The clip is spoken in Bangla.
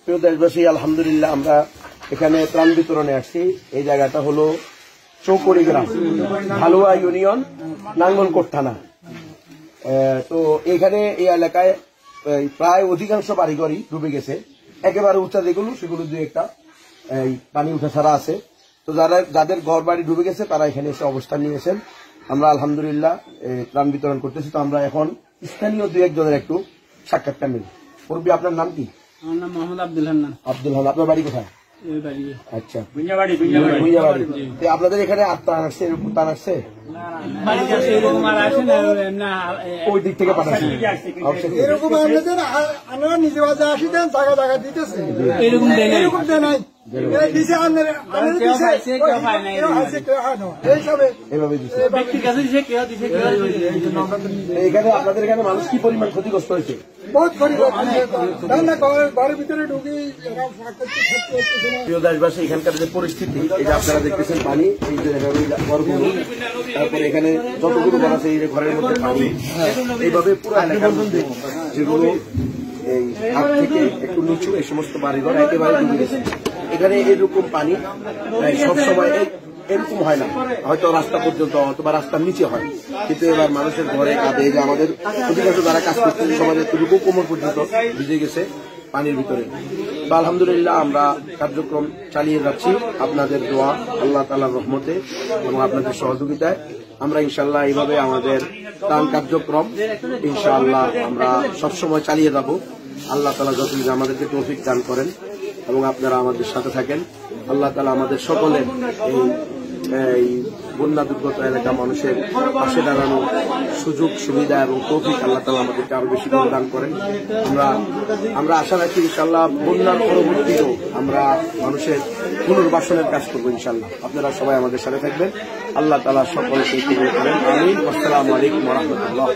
প্রিয় দেশবাসী, আলহামদুলিল্লাহ আমরা এখানে ত্রাণ বিতরণে আসছি। এই জায়গাটা হলো চৌকড়ি গ্রাম, ভালুয়া ইউনিয়ন, নাঙ্গলকোট থানা। তো এখানে এই এলাকায় প্রায় অধিকাংশ বাড়িঘরই ডুবে গেছে। একেবারে উঁচা যেগুলো সেগুলো দুই একটা পানি উঠা ছাড়া আছে। তো যাদের ঘর বাড়ি ডুবে গেছে তারা এখানে এসে অবস্থান নিয়েছেন। আমরা আলহামদুলিল্লাহ ত্রাণ বিতরণ করতেছি। তো আমরা এখন স্থানীয় দুই একজনের একটু সাক্ষাৎকার নেব। মুরব্বী, আপনার নাম কি? আমার নাম মোহাম্মদ আব্দুল হান্নান। আব্দুল হান্নান। আপনার বাড়ি কোথায়? আচ্ছা, বুইয়াবাড়ি। আপনাদের এখানে ত্রাণ আসছে, এরকম ত্রাণ আসছে? ওই দিক থেকে পাঠাচ্ছি। এরকম আমরা নিজে বাজে আসি দেন, জায়গা জায়গা দিতেছে, এরকম দেয় নাই। এখানে আপনাদের এখানে মানুষ কি পরিমাণ ক্ষতিগ্রস্ত হয়েছে? বহুত ঘরের ভিতরে ঢুকি। প্রিয় দেশবাসী, এখানকার যে পরিস্থিতি, এই যে আপনারা দেখতেছেন পানি, এই যে ঘরগুলো, তারপরে এখানে যতগুলো ঘর আছে এই যে ঘরের মধ্যে পানি, এইভাবে পুরো এলাকার মধ্যে যেগুলো এই হাত থেকে একটু নিচু এই সমস্ত বাড়িঘর একেবারে ডুবে গেছে। এখানে এরকম পানি সবসময় এরকম হয় না, হয়তো রাস্তা পর্যন্ত অথবা রাস্তার নিচে হয়, কিন্তু এবার মানুষের ঘরে কাঁদে। যে আমাদের অধিকাংশ যারা কাজ করছে সমাজের এতটুকু কোমর পর্যন্ত ভিজে গেছে পানির ভিতরে। তো আলহামদুলিল্লাহ আমরা কার্যক্রম চালিয়ে যাচ্ছি আপনাদের দোয়া, আল্লাহ তাআলার রহমতে এবং আপনাদের সহযোগিতায়। আমরা ইনশাআল্লাহ এইভাবে আমাদের ত্রাণ কার্যক্রম ইনশাআল্লাহ আমরা সবসময় চালিয়ে যাব। আল্লাহ তাআলা যতদিন আমাদেরকে তৌফিক দান করেন এবং আপনারা আমাদের সাথে থাকেন, আল্লাহ তাআলা আমাদের সকলের এই বন্যা দুর্গত এলাকা মানুষের পাশে দাঁড়ানোর সুযোগ সুবিধা এবং তৌফিক আল্লাহ তাআলা আমাদেরকে আরো বেশি করে দান করেন। আমরা আশা রাখি ইনশাআল্লাহ বন্যার পরবর্তীতেও আমরা মানুষের পুনর্বাসনের কাজ করবো ইনশাআল্লাহ। আপনারা সবাই আমাদের সাথে থাকবেন। আল্লাহ তাআলা সকলকে কবুল করেন। আমিন। আসসালামু আলাইকুম ওয়া রাহমাতুল্লাহ।